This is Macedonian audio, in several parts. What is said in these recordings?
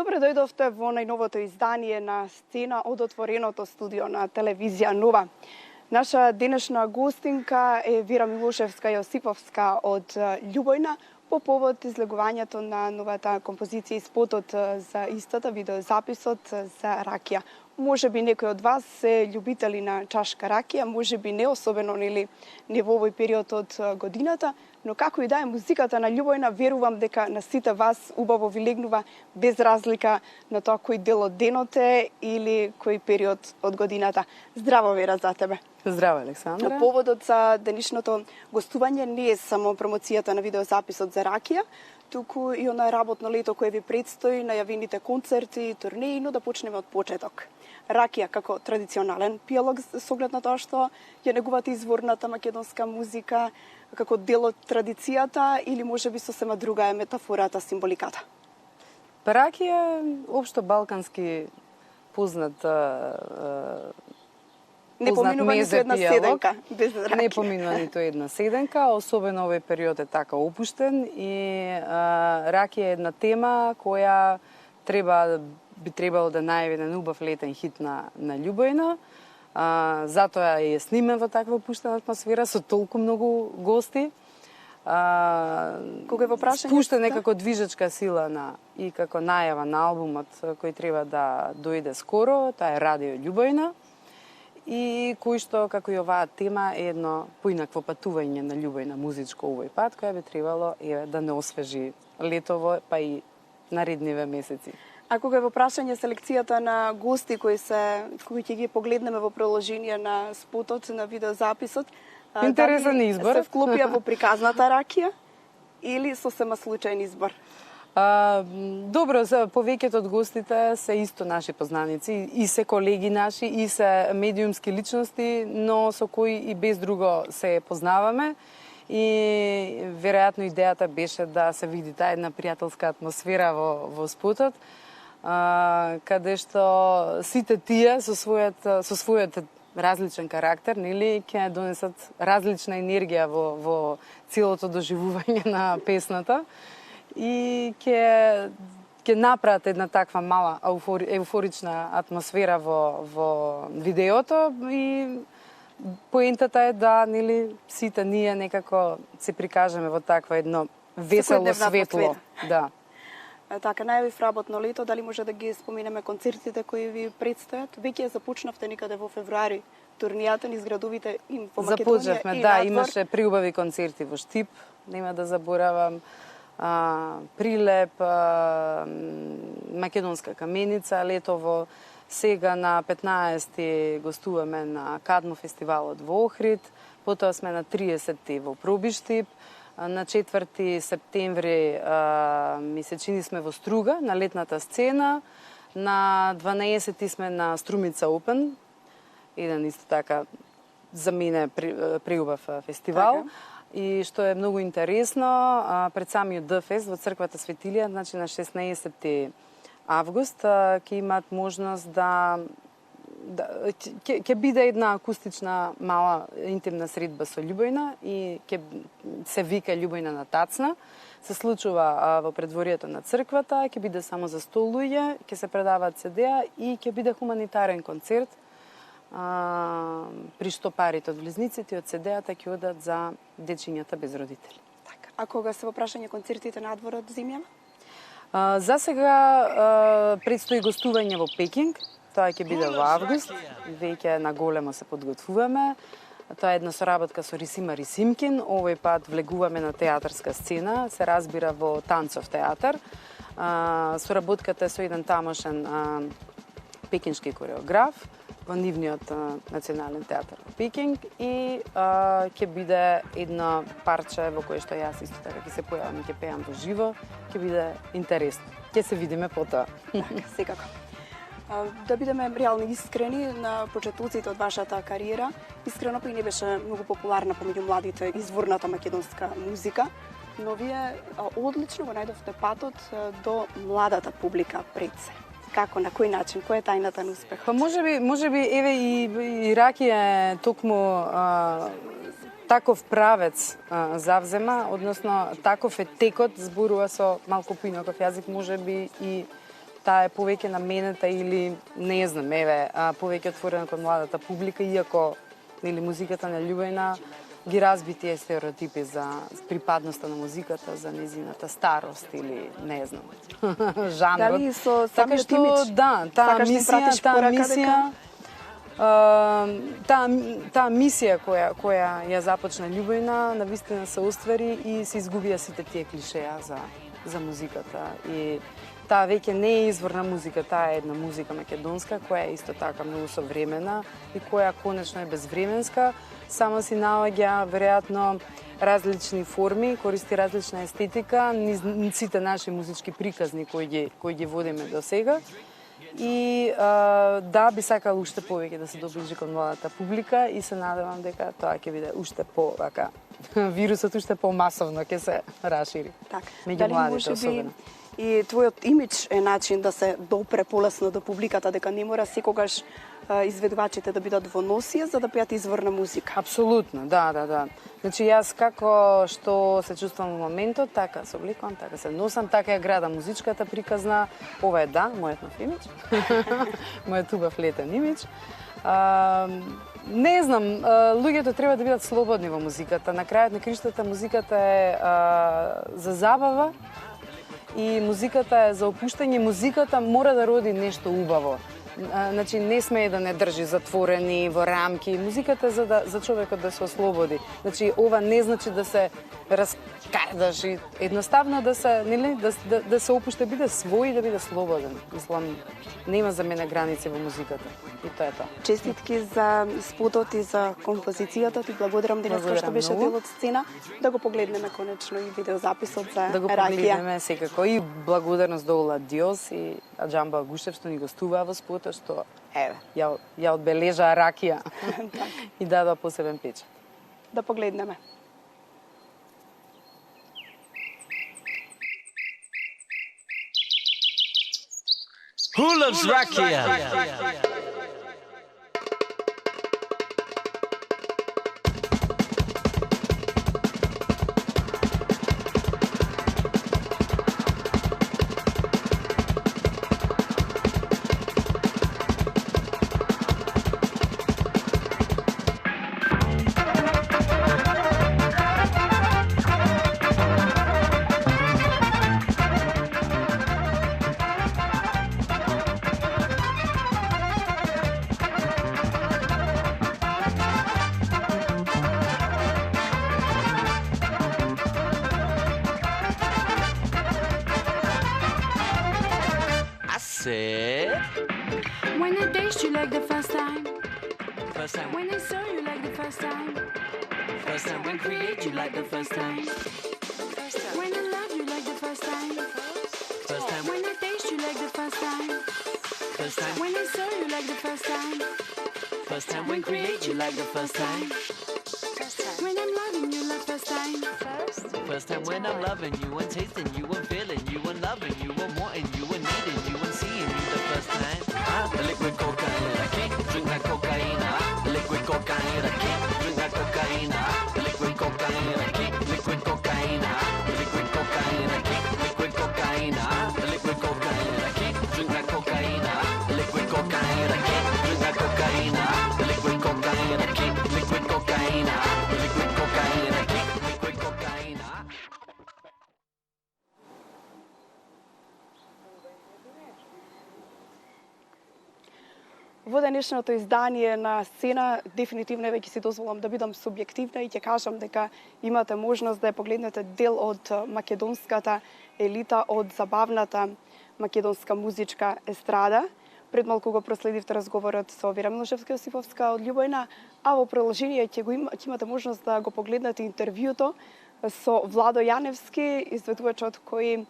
Добре дојдовте во најновото издание на Сцена од отвореното студио на телевизија Нова. Наша денешна гостинка е Вера Милошевска-Јосиповска од Љубојна по повод излегувањето на новата композиција и спотот за истата, видеозаписот за ракија. Може би некои од вас се љубители на чашка ракија, може би не особено не во овој период од годината, но како и да е музиката на Љубојна, верувам дека на сите вас убаво ви легнува без разлика на тоа кој дел од денот е или кој период од годината. Здраво, Вера, за тебе. Здраво, Александра. Поводот за денешното гостување не е само промоцијата на видеозаписот за ракија, туку и она работно лето кое ви предстои, најавените концерти, турнеи, но да почнеме од почеток. Ракија како традиционален пијалог со оглед на тоа што ја негувате изворната македонска музика како дел од традицијата или можеби сосема друга е метафората, символиката? Ракија е општо балкански познат не поминува ниту една седенка без ракија. Не поминува ниту една седенка, особено овој период е така опуштен и ракија е една тема која би требало да најави еден убав летен хит на Љубојна. Затоа е снимен во таква опуштена атмосфера со толку многу гости. Кога во прашање спушта некако движечка сила и како најава на албумот кој треба да дојде скоро, тоа е Радио Љубојна. И кој што, како и оваа тема, е едно поинакво патување на Љубојна музичко овој пат, која би требало да не освежи летово, па и наредниве месеци. А кога е во прашање селекцијата на гости кои ќе ги погледнеме во приложение на спотот, на видеозаписот, интересен избор. Се вклопија во приказната ракија или сосема случајен избор? Добро, повеќето од гостите се исто наши познаници, и се колеги наши, и се медиумски личности, но со кои и без друго се познаваме. И веројатно идејата беше да се види таа една пријателска атмосфера во спотот, каде што сите тие со својот различен карактер, нели, ќе донесат различна енергија во целото доживување на песната и ќе направат една таква мала еуфорична атмосфера во видеото и поентата е да, нели, сите ние некако се прикажеме во таква едно весело светло. Да. Така, најавив работно лето, дали може да ги споменеме концертите кои ви предстојат? Веќе започнавте некаде во февруари турнијата низ градовите и во Македонија. Започнавме, да, имаше приубави концерти во Штип, нема да заборавам, Прилеп, Македонска каменица, летово. Сега на 15-ти гостуваме на Кадмо фестивалот во Охрид, потоа сме на 30-ти во Пробиштип, на 4 септември ми се чини сме во Струга, на летната сцена, на 12-ти сме на Струмица Опен, еден исто така за мене преубав фестивал. Така. И што е многу интересно, пред самиот ДФест во црквата Светилија, значи на 16 август, ќе имаат можност ќе биде една акустична мала интимна средба со Љубојна и ќе се вика Љубојна на тацна. Се случува во предворието на црквата, ќе биде само за 100 луѓе, ќе се предаваат CD-а и ќе биде хуманитарен концерт, при што парите од влизниците и од CD-ата ќе одат за дечињата без родители. Така. А кога се во прашање концертите надвор од земјава? За сега предстои гостување во Пекинг. Тоа ќе биде во август. Веќе на големо се подготвуваме. Тоа е една соработка со Рисима Рисимкин. Овој пат влегуваме на театарска сцена, се разбира во танцов театар. Соработката е со еден тамошен пекиншки кореограф во нивниот национален театар во Пекинг и ќе биде едно парче во кое што јас исто така ќе се појавам и ќе пеам во живо, ќе биде интересно. Ќе се видиме потоа. Секако. Да бидеме реално искрени на почетоците од вашата кариера, искрено па и не беше многу популарна помеѓу младите изворната македонска музика, но вие одлично го најдовте патот до младата публика пред се. Како, на кој начин, која е тајната на успехот? Па можеби еве и ракија е токму таков правец завзема, односно таков е текот, зборува со малку поинаков јазик, можеби и таа е повеќе наменета или не знам, повеќе отворена кон младата публика, иако нели музиката на Љубојна ги разби тие стереотипи за припадноста на музиката, за незината старост или не знам, жанрот. Дали со самиот имидж? Да, таа мисија која ја започна Љубојна навистина се оствари и се изгубија сите тие клишеа за музиката. И таа веќе не е изворна музика, таа е една музика македонска која е исто така многу современа и која конечно е безвременска, само си наоѓа веројатно различни форми, користи различна естетика, низ сите наши музички приказни кои ги водиме до сега. И да, би сакал уште повеќе да се доближи кон младата публика и се надевам дека тоа ќе биде уште вака вирусот уште помасовно ќе се расшири. Така. Меѓу младите особено. И твојот имидж е начин да се допре полесно до публиката, дека не мора секогаш изведувачите да бидат во носија за да пеат изворна музика. Апсолутно, да. Значи јас како што се чувствувам во моментот, така се облекувам, така се носам, така ја градам музичката приказна. Ова е мојот нов имидж. Мојот убав летен имидж. Не знам, луѓето треба да бидат слободни во музиката. На крајот на криштата музиката е за забава и музиката е за опуштање. Музиката мора да роди нешто убаво. Значи не смее да не држи затворени во рамки. Музиката е за човекот да се ослободи. Значи ова не значи да се раскардаш и едноставно да се опушта, биде свој и да биде слободен. Мислам, нема за мене граници во музиката. И тоа е тоа. Честитки за спотот и за композицијата. Ти благодарам денеска што беше дел од сцена. Да го погледнеме конечно и видеозаписот за Да го погледнеме секако. И благодарност до Ола Диос и Аџамба Гушев што ни гостуваа во спотот, што ја одбележаа Ракија и дадоа посебен печат. Да погледнеме. Who loves Rakia? When I taste you like the first time. First time. When I saw you like the first time. First time. When create you like the first time. First time. When I love you like the first time. First time. When I taste you like the first time. First time. When I saw you like the first time. First time. When create you like the first time. First time. When I'm loving you like first time. First time when I'm loving you and tasting you and feeling you and loving you and wanting you and needing you and seeing you the first time. The liquid cocaine, I can't drink that cocaine. The liquid cocaine, I can't drink that cocaine. The liquid cocaine, I can't liquid cocaine. The liquid cocaine, I can't liquid cocaine. The liquid cocaine, I can't drink that cocaine. The liquid cocaine, I can't drink that cocaine. The liquid cocaine, I can't liquid cocaine. The liquid cocaine, I can't liquid cocaine. Во денешното издание на сцена, дефинитивно веќе си дозволам да бидам субјективна и ќе кажам дека имате можност да ја погледнете дел од македонската елита, од забавната македонска музичка естрада. Пред малку го проследивте разговорот со Вера Милошевска-Јосифовска од Љубојна, а во продолжение ќе имате можност да го погледнете интервјуто со Владо Јаневски, изведувачот кој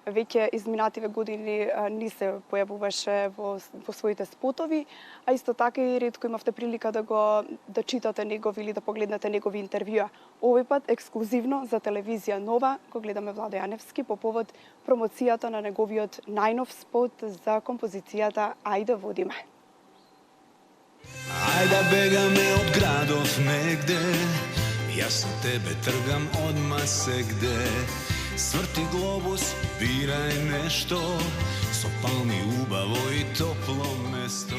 веќе изминативе години ни се појавуваше во своите спотови, а исто така и ретко имавте прилика да читате негови или да погледнете негови интервјуа. Овој пат ексклузивно за телевизија Нова го гледаме Владо Јаневски по повод промоцијата на неговиот најнов спот за композицијата Ајде водиме. Ајде бегаме од градов негде, јас со тебе тргам одма сегде. Svrti globus, biraj nešto, sopalni ubavo i toplo mesto.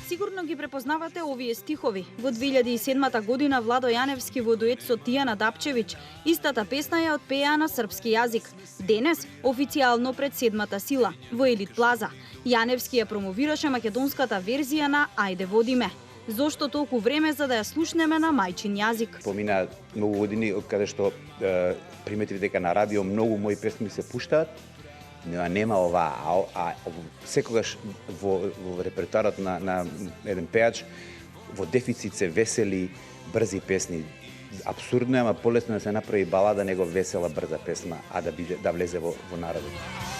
Сигурно ги препознавате овие стихови. Во 2007 година Владо Јаневски во дует со Тијана Дапчевиќ истата песна ја отпеа на српски јазик. Денес, официјално пред седмата сила, во Елит Плаза. Јаневски ја промовираше македонската верзија на Ајде води ме. Зошто толку време за да ја слушнеме на мајчин јазик? Помина многу години од каде што приметив дека на радио многу мои песни се пуштаат, нема ова, секогаш во репертуарот на еден пеач во дефицит се весели, брзи песни. Абсурдно е, ама полесно да се направи балада него весела, брза песна, а да влезе во народот.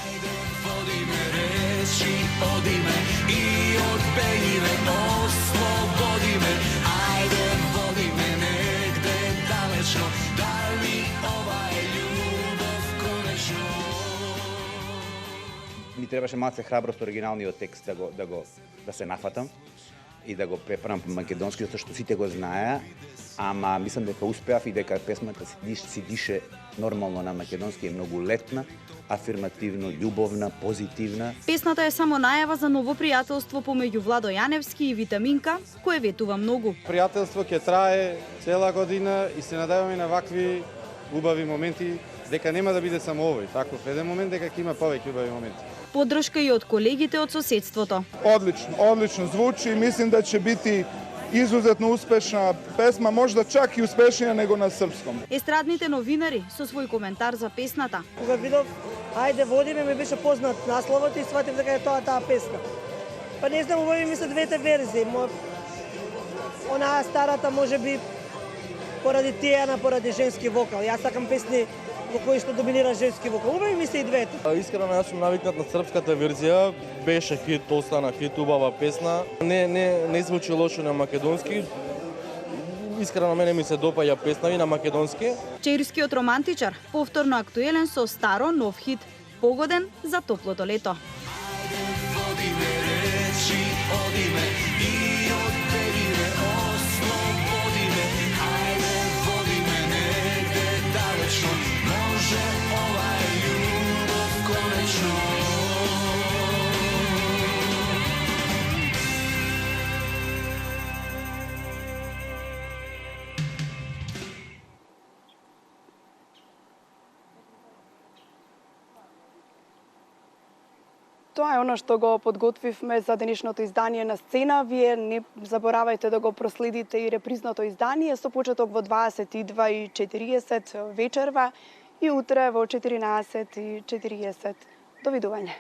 Ајде води ме, речи, оди ме и одбеги ме, ослободи ме. Ајде води ме негде далечно, дали ова е љубов конечно. Ми требаше малце храброст оригиналниот текст да се нафатам и да го преправам по македонски, затоа што сите го знаеа, ама мислам дека успеав и дека песмата си дише нормално на македонски, е многу летна, афирмативно, љубовна, позитивна. Песната е само најава за ново пријателство помеѓу Владо Јаневски и Витаминка, кое ветува многу. Пријателство ќе трае цела година и се надеваме на вакви убави моменти, дека нема да биде само овој таков еден момент, дека ќе има повеќе убави моменти. Поддршка и од колегите од соседството. Одлично звучи, мислим да ќе бити изузетно успешна песма, можда чак и успешнија него на српском. Естрадните новинари со свој коментар за песната. Кога видов Ајде води ме, ми беше познат насловот и сватив дека е тоа таа песна. Па не знам, убави ми се двете верзии. Онаа старата можеби поради Тијана, поради женски вокал. Јас сакам песни во кои што доминира женски вокал. Убави ми се и двете. Искрено јас сум навикнат на српската верзија, беше хит, остана хит, убава песна. Не звучи лошо на македонски. Искрено мене ми се допаѓа песна и на македонски. Чеирскиот романтичар повторно актуелен со старо нов хит, погоден за топлото лето. Ајде води ме, речи, оди ме и одбеги ме, ослободи ме. Ајде води ме негде далечно, може ова е љубов конечно. Тоа е оно што го подготвивме за денешното издание на Сцена. Вие не заборавајте да го проследите и репризното издание со почеток во 22:40 вечерва и утре во 14:40. Довидување.